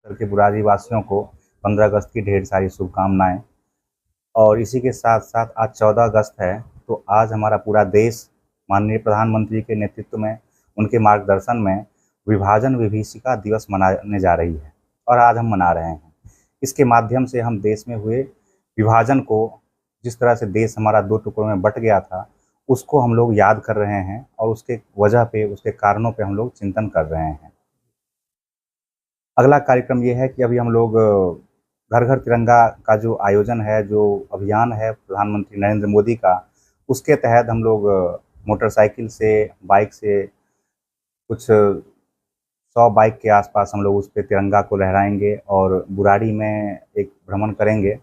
उत्तर के बुरारी वासियों को 15 अगस्त की ढेर सारी शुभकामनाएं। और इसी के साथ साथ आज 14 अगस्त है, तो आज हमारा पूरा देश माननीय प्रधानमंत्री के नेतृत्व में, उनके मार्गदर्शन में विभाजन विभीषिका दिवस मनाने जा रही है और आज हम मना रहे हैं। इसके माध्यम से हम देश में हुए विभाजन को, जिस तरह से देश हमारा दो टुकड़ों में बट गया था, उसको हम लोग याद कर रहे हैं और उसके वजह पे, उसके कारणों पे हम लोग चिंतन कर रहे हैं। अगला कार्यक्रम ये है कि अभी हम लोग घर घर तिरंगा का जो आयोजन है, जो अभियान है प्रधानमंत्री नरेंद्र मोदी का, उसके तहत हम लोग मोटरसाइकिल से, बाइक से, कुछ 100 बाइक के आसपास हम लोग उस पे तिरंगा को लहराएंगे और बुराड़ी में एक भ्रमण करेंगे,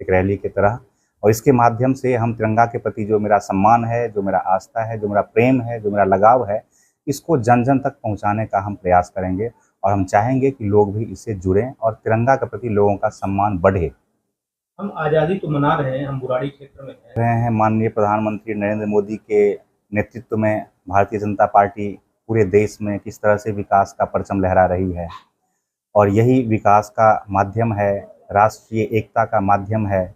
एक रैली की तरह। और इसके माध्यम से हम तिरंगा के प्रति जो मेरा सम्मान है, जो मेरा आस्था है, जो मेरा प्रेम है, जो मेरा लगाव है, इसको जन जन तक पहुंचाने का हम प्रयास करेंगे। और हम चाहेंगे कि लोग भी इससे जुड़ें और तिरंगा के प्रति लोगों का सम्मान बढ़े। हम आज़ादी तो मना रहे हैं, हम बुराड़ी क्षेत्र में हैं माननीय प्रधानमंत्री नरेंद्र मोदी के नेतृत्व में भारतीय जनता पार्टी पूरे देश में किस तरह से विकास का परचम लहरा रही है, और यही विकास का माध्यम है, राष्ट्रीय एकता का माध्यम है,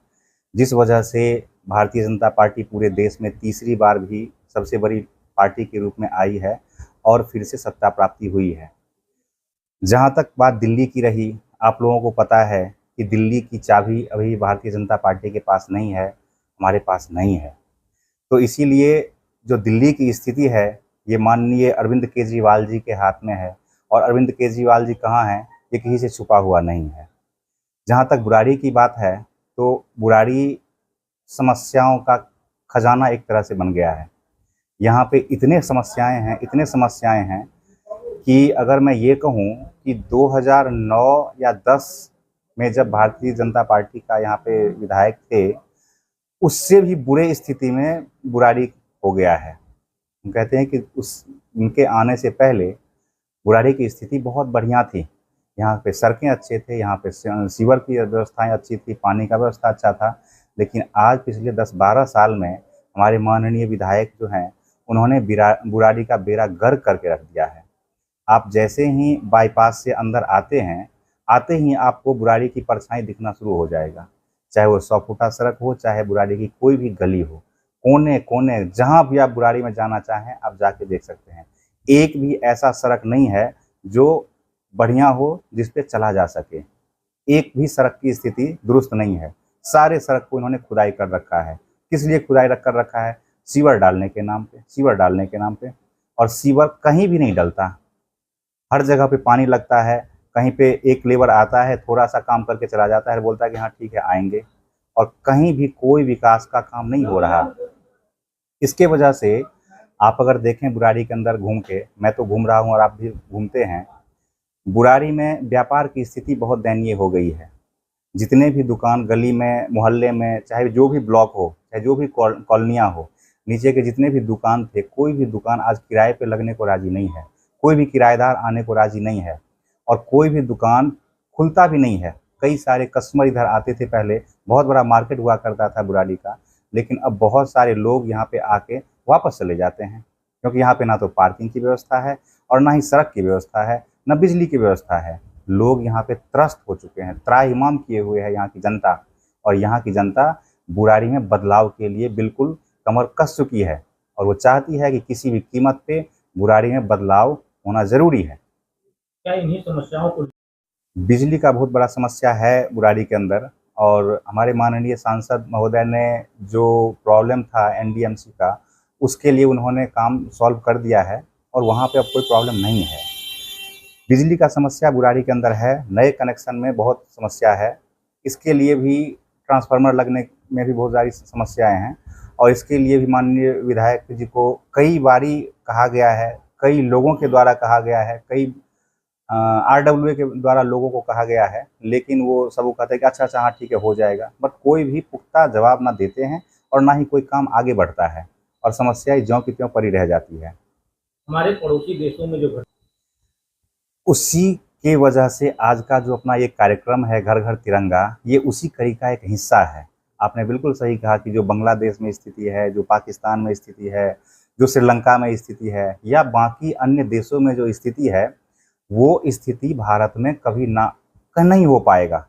जिस वजह से भारतीय जनता पार्टी पूरे देश में तीसरी बार भी सबसे बड़ी पार्टी के रूप में आई है और फिर से सत्ता प्राप्ति हुई है। जहाँ तक बात दिल्ली की रही, आप लोगों को पता है कि दिल्ली की चाबी अभी भारतीय जनता पार्टी के पास नहीं है, हमारे पास नहीं है। तो इसीलिए जो दिल्ली की स्थिति है, ये माननीय अरविंद केजरीवाल जी के हाथ में है। और अरविंद केजरीवाल जी कहाँ हैं, ये किसी से छुपा हुआ नहीं है। जहाँ तक बुराड़ी की बात है, तो बुराड़ी समस्याओं का खजाना एक तरह से बन गया है। यहाँ पे इतने समस्याएं हैं कि अगर मैं ये कहूँ कि 2009 या 10 में जब भारतीय जनता पार्टी का यहाँ पे विधायक थे, उससे भी बुरे स्थिति में बुराड़ी हो गया है। हम कहते हैं कि उनके आने से पहले बुराड़ी की स्थिति बहुत बढ़िया थी। यहाँ पे सड़कें अच्छे थे, यहाँ पे सीवर की व्यवस्थाएं अच्छी थी, पानी का व्यवस्था अच्छा था। लेकिन आज पिछले 10-12 साल में हमारे माननीय विधायक जो हैं, उन्होंने बुराड़ी का बेड़ा गर्क करके रख दिया है। आप जैसे ही बाईपास से अंदर आते ही आपको बुराड़ी की परछाई दिखना शुरू हो जाएगा। चाहे वो 100 फुटा सड़क हो, चाहे बुराड़ी की कोई भी गली हो, कोने कोने जहाँ भी आप बुराड़ी में जाना चाहें, आप जाके देख सकते हैं। एक भी ऐसा सड़क नहीं है जो बढ़िया हो, जिस पे चला जा सके। एक भी सड़क की स्थिति दुरुस्त नहीं है। सारे सड़क को इन्होंने खुदाई कर रखा है। किस लिए खुदाई कर रखा है? सीवर डालने के नाम पे। और सीवर कहीं भी नहीं डलता, हर जगह पे पानी लगता है। कहीं पे एक लेबर आता है, थोड़ा सा काम करके चला जाता है, बोलता है कि हाँ ठीक है आएंगे, और कहीं भी कोई विकास का काम नहीं हो रहा। इसके वजह से आप अगर देखें बुराड़ी के अंदर घूम के, मैं तो घूम रहा हूँ और आप भी घूमते हैं, बुराड़ी में व्यापार की स्थिति बहुत दयनीय हो गई है। जितने भी दुकान गली में, मोहल्ले में, चाहे जो भी ब्लॉक हो, चाहे जो भी कॉलोनियाँ हो, नीचे के जितने भी दुकान थे, कोई भी दुकान आज किराए पे लगने को राजी नहीं है। कोई भी किराएदार आने को राजी नहीं है और कोई भी दुकान खुलता भी नहीं है। कई सारे कस्टमर इधर आते थे, पहले बहुत बड़ा मार्केट हुआ करता था बुराड़ी का, लेकिन अब बहुत सारे लोग यहाँ पे आके वापस चले जाते हैं, क्योंकि यहाँ पे ना तो पार्किंग की व्यवस्था है और ना ही सड़क की व्यवस्था है, ना बिजली की व्यवस्था है। लोग यहाँ पे त्रस्त हो चुके हैं, त्राहिमाम किए हुए है यहाँ की जनता। और यहाँ की जनता बुराड़ी में बदलाव के लिए बिल्कुल कमर कस चुकी है और वो चाहती है कि किसी भी कीमत पे बुराड़ी में बदलाव होना जरूरी है। क्या इन्हीं समस्याओं को? बिजली का बहुत बड़ा समस्या है बुराड़ी के अंदर, और हमारे माननीय सांसद महोदय ने जो प्रॉब्लम था एनडीएमसी का, उसके लिए उन्होंने काम सॉल्व कर दिया है और वहाँ पे अब कोई प्रॉब्लम नहीं है। बिजली का समस्या बुराड़ी के अंदर है, नए कनेक्शन में बहुत समस्या है। इसके लिए भी ट्रांसफार्मर लगने में भी बहुत सारी समस्याएं हैं, और इसके लिए भी माननीय विधायक जी को कई बारी कहा गया है, कई लोगों के द्वारा कहा गया है, कई आरडब्ल्यूए के द्वारा लोगों को कहा गया है, लेकिन वो सब वो कहते हैं कि अच्छा हाँ ठीक है हो जाएगा, बट कोई भी पुख्ता जवाब ना देते हैं और ना ही कोई काम आगे बढ़ता है और समस्याएं ज्यों की त्यों पड़ी रह जाती है। हमारे पड़ोसी देशों में जो उसी के वजह से आज का जो अपना ये कार्यक्रम है घर घर तिरंगा, ये उसी कड़ी का एक हिस्सा है। आपने बिल्कुल सही कहा कि जो बांग्लादेश में स्थिति है, जो पाकिस्तान में स्थिति है, जो श्रीलंका में स्थिति है, या बाकी अन्य देशों में जो स्थिति है, वो स्थिति भारत में कभी ना नहीं हो पाएगा।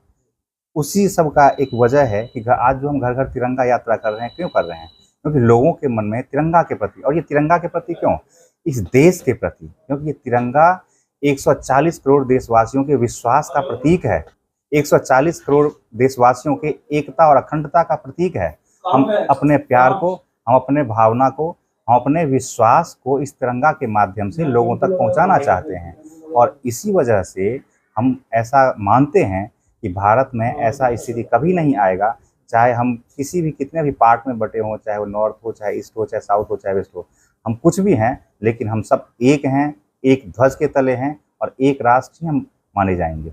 उसी सब का एक वजह है कि आज जो हम घर घर तिरंगा यात्रा कर रहे हैं, क्यों कर रहे हैं? क्योंकि लोगों के मन में तिरंगा के प्रति, और ये तिरंगा के प्रति क्यों, इस देश के प्रति, क्योंकि ये तिरंगा 140 करोड़ देशवासियों के विश्वास का प्रतीक है, 140 करोड़ देशवासियों के एकता और अखंडता का प्रतीक है। हम अपने प्यार को, हम अपने भावना को, हम अपने विश्वास को इस तिरंगा के माध्यम से लोगों तक पहुंचाना चाहते हैं। और इसी वजह से हम ऐसा मानते हैं कि भारत में ऐसा स्थिति कभी नहीं आएगा, चाहे हम किसी भी कितने भी पार्ट में बटे हों, चाहे वो नॉर्थ हो, चाहे ईस्ट हो, चाहे साउथ हो, चाहे वेस्ट हो, हम कुछ भी हैं, लेकिन हम सब एक हैं, एक ध्वज के तले हैं और एक राष्ट्र ही हम माने जाएंगे।